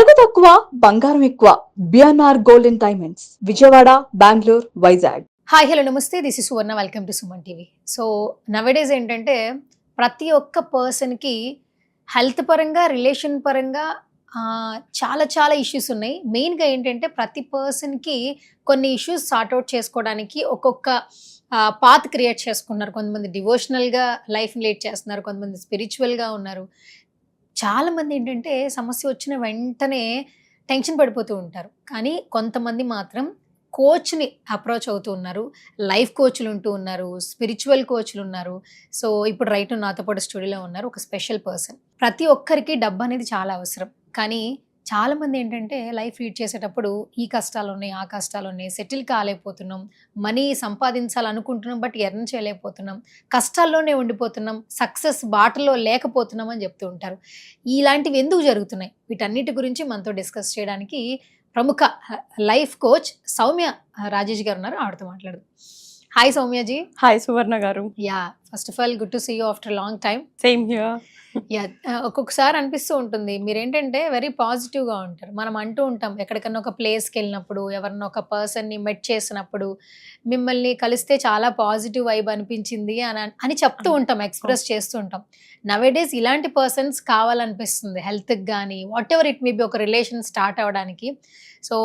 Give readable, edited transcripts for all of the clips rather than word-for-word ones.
తరుగు తక్కువ బంగారం ఎక్కువ BNR gold and diamonds Vijayawada Bengaluru Vizag. Hi hello నమస్తే, this is Suvarna, welcome to Suman TV. So nowadays ఏంటంటే ప్రతి ఒక్క పర్సన్కి హెల్త్ పరంగా రిలేషన్ పరంగా చాలా చాలా ఇష్యూస్ ఉన్నాయి. మెయిన్గా ఏంటంటే ప్రతి పర్సన్కి కొన్ని ఇష్యూస్ సార్ట్అవుట్ చేసుకోవడానికి ఒక్కొక్క పాత్ క్రియేట్ చేసుకున్నారు. కొంతమంది డివోషనల్గా లైఫ్ లీడ్ చేస్తున్నారు, కొంతమంది స్పిరిచువల్గా ఉన్నారు. చాలామంది ఏంటంటే సమస్య వచ్చిన వెంటనే టెన్షన్ పడిపోతూ ఉంటారు. కానీ కొంతమంది మాత్రం కోచ్‌ని అప్రోచ్ అవుతూ ఉన్నారు. లైఫ్ కోచ్‌లు ఉంటూ ఉన్నారు. స్పిరిచువల్ కోచ్‌లు ఉన్నారు. సో, ఇప్పుడు రైట్ నాతో పాటు స్టూడియోలో ఉన్నారు ఒక స్పెషల్ పర్సన్. ప్రతి ఒక్కరికి డబ్బనేది చాలా అవసరం. కానీ చాలామంది ఏంటంటే లైఫ్ లీడ్ చేసేటప్పుడు ఈ కష్టాలున్నాయి, ఆ కష్టాలున్నాయి, సెటిల్ కాలేకపోతున్నాం, మనీ సంపాదించాలనుకుంటున్నాం బట్ ఎర్న్ చేయలేకపోతున్నాం, కష్టాల్లోనే ఉండిపోతున్నాం, సక్సెస్ బాటలో లేకపోతున్నాం అని చెప్తూ ఉంటారు. ఇలాంటివి ఎందుకు జరుగుతున్నాయి? వీటన్నిటి గురించి మనతో డిస్కస్ చేయడానికి ప్రముఖ లైఫ్ కోచ్ సౌమ్య రాజేష్ గారు ఉన్నారు. ఆవిడతో మాట్లాడదాం. హాయ్ సౌమ్యజీ. హాయ్ సువర్ణ గారు. Yeah, first of all good to see you after long time. Same here. Yeah, ఒక్కొక్కసారి అనిపిస్తూ ఉంటుంది మీరేంటంటే వెరీ పాజిటివ్గా ఉంటారు. మనం అంటూ ఉంటాం ఎక్కడికన్నా ఒక ప్లేస్కి వెళ్ళినప్పుడు, ఎవరన్నా ఒక పర్సన్ని మెట్ చేసినప్పుడు, మిమ్మల్ని కలిస్తే చాలా పాజిటివ్ వైబ్ అనిపించింది అని చెప్తూ ఉంటాం, ఎక్స్ప్రెస్ చేస్తూ ఉంటాం. నవేడేస్ ఇలాంటి పర్సన్స్ కావాలనిపిస్తుంది హెల్త్కి కానీ what ever it may be, ఒక రిలేషన్ స్టార్ట్ అవ్వడానికి. సో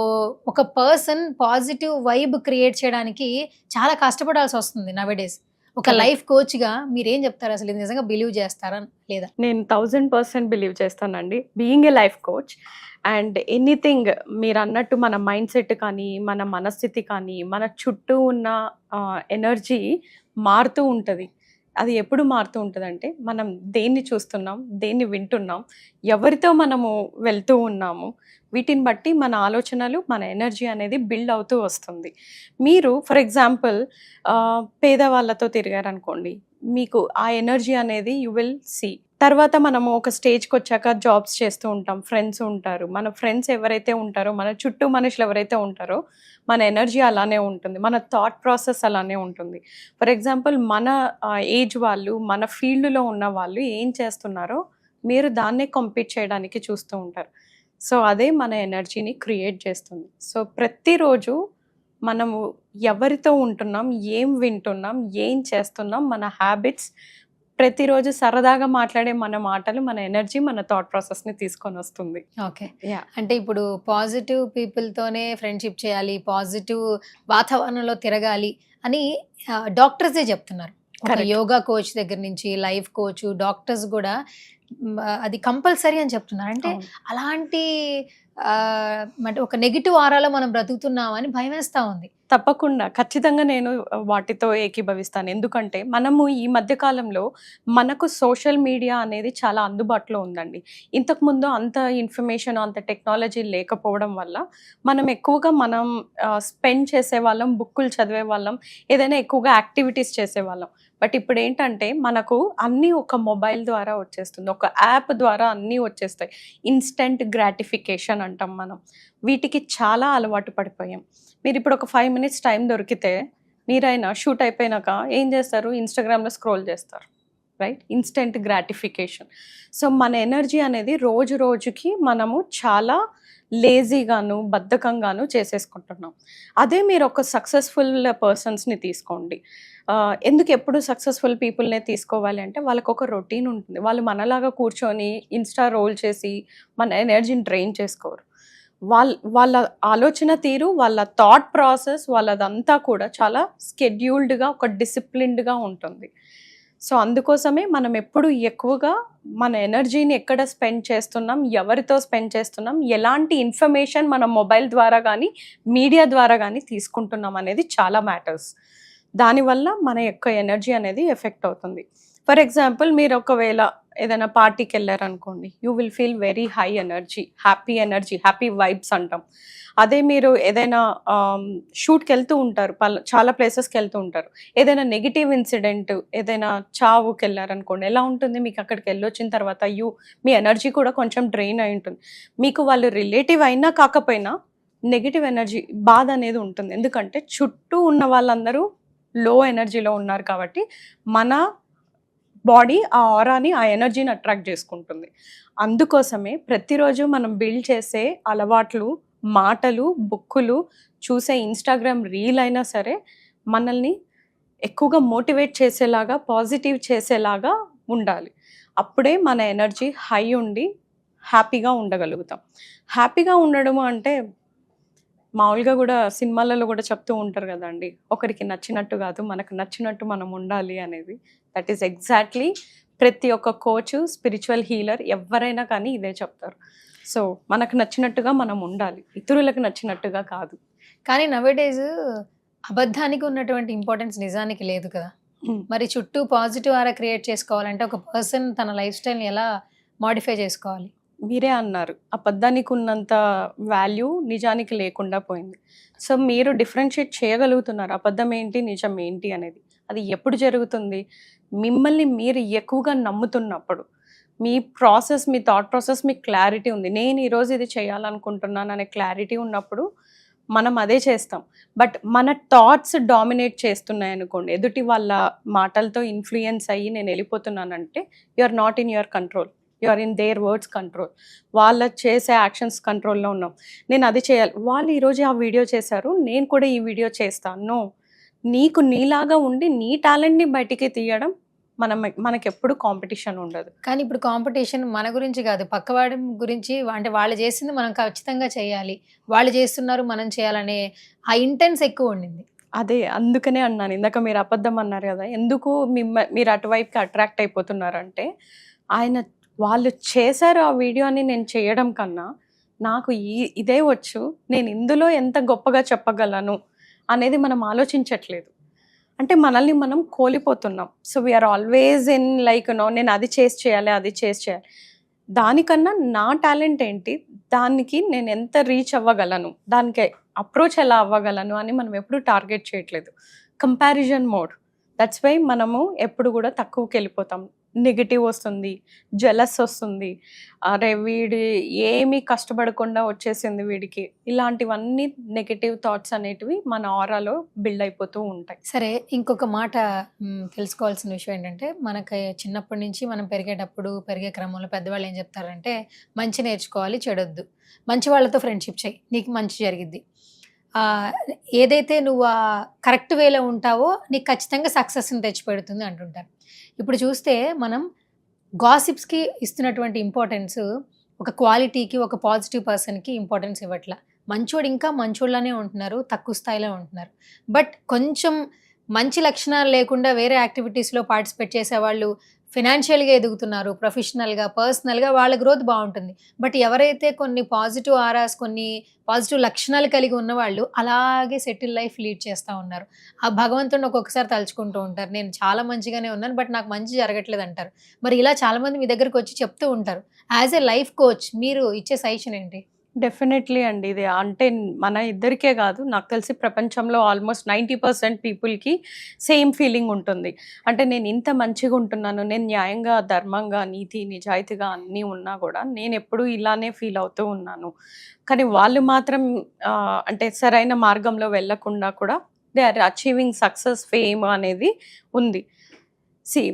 ఒక పర్సన్ పాజిటివ్ వైబ్ క్రియేట్ చేయడానికి చాలా కష్టపడాల్సి వస్తుంది నవేడేస్. ఒక లైఫ్ కోచ్గా మీరేం చెప్తారు? అసలు ఇది నిజంగా బిలీవ్ చేస్తారా లేదా? నేను 1000% బిలీవ్ చేస్తానండి being a life coach. And anything మీరు అన్నట్టు మన మైండ్ సెట్ కానీ, మన మనస్థితి కానీ, మన చుట్టూ ఉన్న ఎనర్జీ మారుతూ ఉంటుంది. అది ఎప్పుడు మారుతూ ఉంటుందంటే మనం దేన్ని చూస్తున్నాం, దేన్ని వింటున్నాం, ఎవరితో మనము వెళ్తూ ఉన్నాము, వీటిని బట్టి మన ఆలోచనలు, మన ఎనర్జీ అనేది బిల్డ్ అవుతూ వస్తుంది. మీరు ఫర్ ఎగ్జాంపుల్ పేదవాళ్ళతో తిరిగారనుకోండి, మీకు ఆ ఎనర్జీ అనేది యు విల్ సీ. తర్వాత మనము ఒక స్టేజ్కి వచ్చాక జాబ్స్ చేస్తూ ఉంటాం, ఫ్రెండ్స్ ఉంటారు. మన ఫ్రెండ్స్ ఎవరైతే ఉంటారో, మన చుట్టూ మనుషులు ఎవరైతే ఉంటారో, మన ఎనర్జీ అలానే ఉంటుంది, మన థాట్ ప్రాసెస్ అలానే ఉంటుంది. ఫర్ ఎగ్జాంపుల్ మన ఏజ్ వాళ్ళు, మన ఫీల్డ్లో ఉన్న వాళ్ళు ఏం చేస్తున్నారో మీరు దాన్నే కంపీట్ చేయడానికి చూస్తూ ఉంటారు. సో అదే మన ఎనర్జీని క్రియేట్ చేస్తుంది. సో ప్రతిరోజు మనము ఎవరితో ఉంటున్నాం, ఏం వింటున్నాం, ఏం చేస్తున్నాం, మన హ్యాబిట్స్, ప్రతిరోజు సరదాగా మాట్లాడే మన మాటలు మన ఎనర్జీ, మన థాట్ ప్రాసెస్ని తీసుకొని వస్తుంది. ఓకే, అంటే ఇప్పుడు పాజిటివ్ పీపుల్తోనే ఫ్రెండ్షిప్ చేయాలి, పాజిటివ్ వాతావరణంలో తిరగాలి అని డాక్టర్సే చెప్తున్నారు. ఒక యోగా కోచ్ దగ్గర నుంచి లైఫ్ కోచ్, డాక్టర్స్ కూడా అది కంపల్సరీ అని చెప్తున్నారు. అంటే అలాంటి అంటే ఒక నెగిటివ్ ఆరాలో మనం బ్రతుకుతున్నామని భయం వేస్తూ ఉంది. తప్పకుండా, ఖచ్చితంగా నేను వాటితో ఏకీభవిస్తాను. ఎందుకంటే మనము ఈ మధ్యకాలంలో మనకు సోషల్ మీడియా అనేది చాలా అందుబాటులో ఉందండి. ఇంతకుముందు అంత ఇన్ఫర్మేషన్, అంత టెక్నాలజీ లేకపోవడం వల్ల మనం ఎక్కువగా స్పెండ్ చేసేవాళ్ళం, బుక్కులు చదివేవాళ్ళం, ఏదైనా ఎక్కువగా యాక్టివిటీస్ చేసేవాళ్ళం. బట్ ఇప్పుడు ఏంటంటే మనకు అన్నీ ఒక మొబైల్ ద్వారా వచ్చేస్తుంది, ఒక యాప్ ద్వారా అన్నీ వచ్చేస్తాయి. ఇన్స్టెంట్ గ్రాటిఫికేషన్ అంటాం మనం. వీటికి చాలా అలవాటు పడిపోయాం. మీరు ఇప్పుడు ఒక 5 minutes టైం దొరికితే మీరైనా షూట్ అయిపోయినాక ఏం చేస్తారు? ఇన్స్టాగ్రామ్లో స్క్రోల్ చేస్తారు, రైట్? Instant gratification. సో మన ఎనర్జీ అనేది రోజు రోజుకి మనము చాలా లేజీగాను, బద్ధకంగాను చేసేసుకుంటున్నాం. అదే మీరు ఒక సక్సెస్ఫుల్ పర్సన్స్ని తీసుకోండి. ఎందుకు ఎప్పుడు సక్సెస్ఫుల్ పీపుల్నే తీసుకోవాలి అంటే వాళ్ళకు ఒక రొటీన్ ఉంటుంది. వాళ్ళు మనలాగా కూర్చొని ఇన్స్టా రోల్ చేసి మన ఎనర్జీని డ్రైన్ చేసుకోరు. వాళ్ళ ఆలోచన తీరు, వాళ్ళ థాట్ ప్రాసెస్, వాళ్ళదంతా కూడా చాలా స్కెడ్యూల్డ్గా, ఒక డిసిప్లిన్డ్గా ఉంటుంది. సో అందుకోసమే మనం ఎప్పుడు ఎక్కువగా మన ఎనర్జీని ఎక్కడ స్పెండ్ చేస్తున్నాం, ఎవరితో స్పెండ్ చేస్తున్నాం, ఎలాంటి ఇన్ఫర్మేషన్ మన మొబైల్ ద్వారా కానీ, మీడియా ద్వారా కానీ తీసుకుంటున్నాం అనేది చాలా మ్యాటర్స్. దానివల్ల మన యొక్క ఎనర్జీ అనేది ఎఫెక్ట్ అవుతుంది. ఫర్ ఎగ్జాంపుల్ మీరు ఒకవేళ ఏదైనా పార్టీకి వెళ్ళారనుకోండి, you will feel very high energy, happy vibes అంటాం. అదే మీరు ఏదైనా షూట్కి వెళ్తూ ఉంటారు, చాలా ప్లేసెస్కి వెళ్తూ ఉంటారు, ఏదైనా నెగిటివ్ ఇన్సిడెంట్, ఏదైనా చావుకి వెళ్ళారనుకోండి, ఎలా ఉంటుంది? మీకు అక్కడికి వెళ్ళొచ్చిన తర్వాత మీ ఎనర్జీ కూడా కొంచెం డ్రైన్ అయి ఉంటుంది. మీకు వాళ్ళు రిలేటివ్ అయినా కాకపోయినా నెగిటివ్ ఎనర్జీ, బాధ అనేది ఉంటుంది. ఎందుకంటే చుట్టూ ఉన్న వాళ్ళందరూ లో ఎనర్జీలో ఉన్నారు కాబట్టి మన బాడీ ఆ ఆరాని, ఆ ఎనర్జీని అట్రాక్ట్ చేసుకుంటుంది. అందుకోసమే ప్రతిరోజు మనం బిల్డ్ చేసే అలవాట్లు, మాటలు, బుక్కులు, చూసే ఇన్‌స్టాగ్రామ్ రీల్ అయినా సరే మనల్ని ఎక్కువగా మోటివేట్ చేసేలాగా, పాజిటివ్ చేసేలాగా ఉండాలి. అప్పుడే మన ఎనర్జీ హై ఉండి హ్యాపీగా ఉండగలుగుతాం. హ్యాపీగా ఉండడము అంటే మామూలుగా గూడా సినిమాలలో గూడా చెప్తూ ఉంటారు గదండీ! ఒకరికి నచ్చినట్టు గాదు, మనకు నచ్చినట్టు మనం ఉండాలి అనేది. దట్ ఈస్ ఎగ్జాక్ట్‌లీ ప్రతి ఒక్క కోచు, స్పిరిచ్యువల్ హీలర్ ఎవ్వరైనా కానీ ఇదే చెప్తారు. సో, మనకు నచ్చినట్టుగా మనం ఉండాలి. ఇతరులకు నచ్చినట్టుగా కాదు. కానీ నవేడేస్ అబద్ధానికి ఉన్నటువంటి ఇంపార్టెన్స్ నిజానికి లేదు కదా! హ్మ్. మరి చుట్టూ పాజిటివ్ ఆరా క్రియేట్ చేసుకోవాలంటే ఒక పర్సన్ తన లైఫ్ స్టైల్‌ని ఎలా మోడిఫై చేసుకోవాలి? మీరే అన్నారు. అబద్ధానికి ఉన్నంత వాల్యూ నిజానికి లేకుండా పోయింది. సో, మీరు డిఫరెన్షియేట్ చేయగలుగుతున్నారు. అబద్ధం ఏంటి? నిజం ఏంటి అనేది. అది ఎప్పుడు జరుగుతుంది? మిమ్మల్ని మీరు ఎక్కువగా నమ్ముతున్నప్పుడు. మీ ప్రాసెస్, మీ థాట్ ప్రాసెస్ మీకు క్లారిటీ ఉంది. నేను ఈరోజు ఇది చేయాలనుకుంటున్నాను అనే క్లారిటీ ఉన్నప్పుడు మనం అదే చేస్తాం. బట్ మన థాట్స్ డామినేట్ చేస్తున్నాయనుకోండి, ఎదుటి వాళ్ళ మాటలతో ఇన్‌ఫ్లూయెన్స్ అయ్యి నేను ఎళ్ళిపోతున్నానంటే, you are not in your control. You are in their words control. వాళ్ళు చేసే యాక్షన్స్ కంట్రోల్‌లో ఉన్నాం. నేను అది చేయాలి. వాళ్ళు ఈరోజు ఆ వీడియో చేశారు. నేను కూడా ఈ వీడియో చేస్తాను. నో. నీకు నీలాగా ఉండి నీ టాలెంట్‌ని బయటికి తీయడం మనకెప్పుడు కాంపిటీషన్ ఉండదు. కానీ ఇప్పుడు కాంపిటీషన్ మన గురించి కాదు. పక్కవాడి గురించి అంటే వాళ్ళు చేసింది మనం ఖచ్చితంగా చేయాలి. వాళ్ళు చేస్తున్నారు మనం చేయాలనే ఆ ఇంటెన్స్ ఎక్కువ ఉండింది. అదే అందుకనే అన్నాను. ఇందాక మీరు అబద్ధం అన్నారు గదా! ఎందుకు మీరు అటువైపుకి అట్రాక్ట్ అయిపోతున్నారంటే, వాళ్ళు చేశారు ఆ వీడియో అని నేను చేయడం కన్నా, నాకు ఇదే వచ్చు. నేను ఇందులో ఎంత గొప్పగా చెప్పగలను అనేది మనం ఆలోచించట్లేదు. అంటే మనల్ని మనం కోల్పోతున్నాం. So, we are always in like నేను అది చేయాలి, అది చేయాలి. దానికన్నా నా టాలెంట్ ఏంటి? దానికి నేను ఎంత రీచ్ అవ్వగలను? దానికి అప్రోచ్ ఎలా అవ్వగలను అని మనం ఎప్పుడు టార్గెట్ చేయట్లేదు. Comparison mode. దట్స్ వై మనము ఎప్పుడు గూడా తక్కువకెళ్ళిపోతాం. నెగెటివ్ వస్తుంది, జెలస్ వస్తుంది. అరే! ఏమీ కష్టపడకుండా వచ్చేసింది వీడికి. ఇలాంటివన్నీ నెగెటివ్ థాట్స్ అనేటివి మన ఆరాలో బిల్డ్ అయిపోతూ ఉంటాయి. సరే ఇంకొక మాట తెలుసుకోవాల్సిన విషయం ఏంటంటే, మనకి చిన్నప్పటి నుంచి మనం పెరిగేటప్పుడు, పెరిగే క్రమంలో పెద్దవాళ్ళు ఏం చెప్తారంటే, మంచి నేర్చుకోవాలి, చెడొద్దు. మంచి వాళ్ళతో ఫ్రెండ్‌షిప్ చెయ్యి. నీకు మంచి జరిగిద్ది. ఆహ్, ఏదైతే నువ్వు కరెక్ట్ వేలో ఉంటావో నీకు ఖచ్చితంగా సక్సెస్‌ని తెచ్చిపెడుతుంది అంటుంటారు. ఇప్పుడు చూస్తే మనం గాసిప్స్‌కి ఇస్తున్నటువంటి ఇంపార్టెన్స్ ఒక క్వాలిటీకి, ఒక పాజిటివ్ పర్సన్‌కి ఇంపార్టెన్స్ ఇవ్వట్ల. మంచోడు ఇంకా మంచోళ్ళనే ఉంటున్నారు. తక్కువ స్థాయిలో ఉంటున్నారు. బట్ కొంచెం మంచి లక్షణాలు లేకుండా వేరే యాక్టివిటీస్‌లో పార్టిసిపేట్ చేసేవాళ్ళు ఫినాన్షియల్‌గా ఎదుగుతున్నారు. ప్రొఫెషనల్‌గా, పర్సనల్‌గా వాళ్ళ గ్రోత్ బావుంటుంది. బట్ ఎవరైతే కొన్ని పాజిటివ్ ఆరాస్, కొన్ని పాజిటివ్ లక్షణాలు కలిగి ఉన్నవాళ్ళు అలాగే సెటిల్ లైఫ్ లీడ్ చేస్తా ఉన్నారు. ఆ భగవంతుడిని ఒక్కొక్కసారి తలుచుకుంటూ ఉంటారు. నేను చాలా మంచిగానే ఉన్నాను. బట్ నాకు మంచి జరగట్లేదంటారు. మరి ఇలా చాలామంది మీ దగ్గరకొచ్చి చెప్తూ ఉంటారు. యాస్ ఎ లైఫ్ కోచ్ మీరు ఇచ్చే సజెషన్ ఏంటి? డెఫినెట్లీ అండి. ఇది అంటే మన ఇద్దరికే గాదు. నాకు తెలిసి ప్రపంచంలో ఆల్మోస్ట్ 90% పీపుల్‌కి సేమ్ ఫీలింగ్ ఉంటుంది. అంటే నేను ఇంత మంచిగుంటున్నాను. నేను న్యాయంగా, ధర్మంగా, నీతి, నిజాయితీగా అన్నీ ఉన్నా గూడా నేనెప్పుడూ ఇలానే ఫీల్ అవుతూ ఉన్నాను. కానీ వాళ్ళు మాత్రం అంటే సరైన మార్గంలో వెళ్ళకుండా కూడా they are achieving success, fame అనేది ఉంది.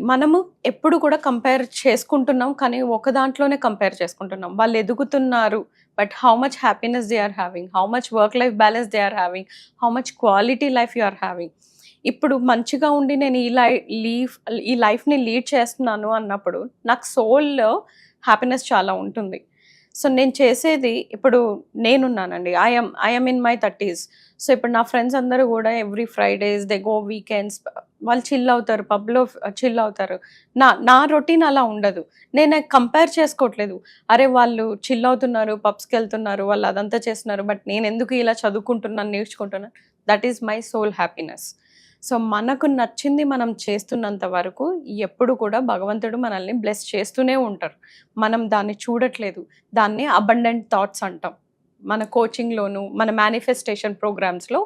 మనము ఎప్పుడు కూడా కంపేర్ చేసుకుంటున్నాం. కానీ ఒక దాంట్లోనే కంపేర్ చేసుకుంటున్నాం. వాళ్ళు ఎదుగుతున్నారు. But how much happiness they are having? How much work life balance they are having? How much quality life you are having? ఇప్పుడు మంచిగా ఉండి నేను ఈ లైఫ్‌ని లీడ్ చేస్తున్నాను అన్నప్పుడు నాకు సోల్‌లో హ్యాపీనెస్ చాలా ఉంటుంది. సో, నేను చేసేది ఇప్పుడు నేనున్నానండి. ఐ యామ్ ఇన్ మై 30స్. సో, ఇప్పుడు నా ఫ్రెండ్స్ అందరూ గూడా every Fridays they go weekends వాళ్ళు చిల్ అవుతారు. పబ్‌లో చిల్ అవుతారు. నా రొటీన్ అలా ఉండదు. నేను కంపేర్ చేసుకోవట్లేదు. అరే! వాళ్ళు చిల్ అవుతున్నారు, పబ్స్‌కెళ్తున్నారు, వాళ్ళు అదంతా చేస్తున్నారు. బట్ నేనెందుకు ఇలా చదువుకుంటున్నాను, నేర్చుకుంటున్నాను. That is my sole happiness. So, మనకు నచ్చింది మనం చేస్తున్నంత వరకు ఎప్పుడు కూడా భగవంతుడు మనల్ని బ్లెస్ చేస్తూనే ఉంటారు. మనం దాన్ని చూడట్లేదు. దాన్ని అబండెంట్ థాట్స్ అంటాం. మన కోచింగ్‌లోను, మన మేనిఫెస్టేషన్ ప్రోగ్రామ్స్‌లో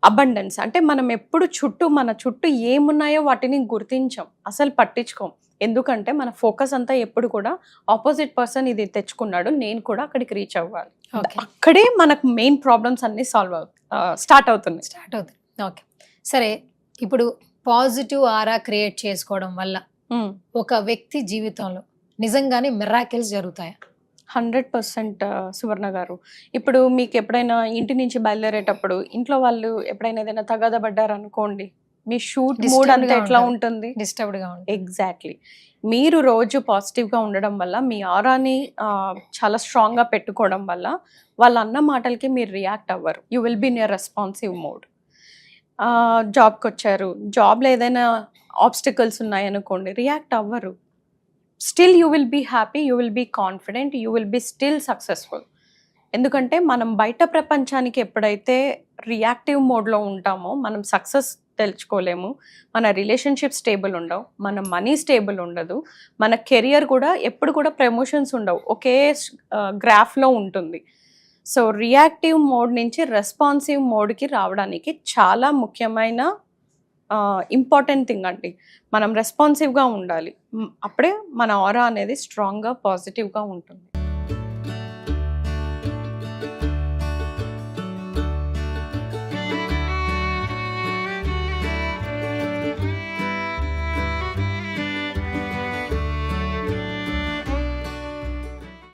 అబండెన్స్ అంటే మనం ఎప్పుడు మన చుట్టూ ఏమున్నాయో వాటిని గుర్తించం. అసలు పట్టించుకోం. ఎందుకంటే మన ఫోకస్ అంతా ఎప్పుడు కూడా ఆపోజిట్ పర్సన్ ఇది తెచ్చుకున్నాడు. నేను కూడా అక్కడికి రీచ్ అవ్వాలి. ఓకే. అక్కడే మనకు మెయిన్ ప్రాబ్లమ్స్ అన్నీ స్టార్ట్ అవుతున్నాయి. స్టార్ట్ అవుతుంది. ఓకే. సరే ఇప్పుడు పాజిటివ్ ఆరా క్రియేట్ చేసుకోవడం వల్ల హ్మ్. ఒక వ్యక్తి జీవితంలో నిజంగానే మిరాకిల్స్ జరుగుతాయా? 100% సువర్ణ గారు. ఇప్పుడు మీకు ఎప్పుడైనా ఇంటి నుంచి బయలుదేరేటప్పుడు ఇంట్లో వాళ్ళు ఎప్పుడైనా ఏదైనా తగాదా పడ్డారనుకోండి, మీ షూట్ మూడ్ అంతా డిస్టర్బ్డ్‌గా ఎట్లా ఉంటది. ఉంటుంది? డిస్టర్బ్డ్‌గా ఉంటుంది. ఎగ్జాక్ట్‌లీ. మీరు రోజు పాజిటివ్‌గా ఉండడం వల్ల, మీ ఆరాని చాలా స్ట్రాంగ్‌గా పెట్టుకోవడం వల్ల, వాళ్ళన్న మాటలకి మీరు రియాక్ట్ అవ్వరు. You will be in a responsive mode. జాబ్‌కొచ్చారు. జాబ్‌లో ఏదైనా ఆబ్స్టికల్స్ ఉన్నాయనుకోండి, రియాక్ట్ అవ్వరు. Still you will be happy, you will be confident, you will be still successful. ఎందుకంటే మనం బయట ప్రపంచానికి ఎప్పుడైతే రియాక్టివ్ మోడ్‌లో ఉంటామో, మనం సక్సెస్ తెలుసుకోలేము. మన రిలేషన్‌షిప్ స్టేబుల్ ఉండవు. మన మనీ స్టేబుల్ ఉండదు. మన కెరియర్ కూడా ఎప్పుడు కూడా ప్రమోషన్స్ ఉండవు. ఒకే గ్రాఫ్‌లో ఉంటుంది. సో, రియాక్టివ్ మోడ్ నుంచి రెస్పాన్సివ్ మోడ్‌కి రావడానికి చాలా ముఖ్యమైన ఇంపార్టెంట్ థింగ్ అండి. మనం రెస్పాన్సివ్‌గా ఉండాలి. అప్పుడే మన ఆరా అనేది స్ట్రాంగ్‌గా, పాజిటివ్‌గా ఉంటుంది.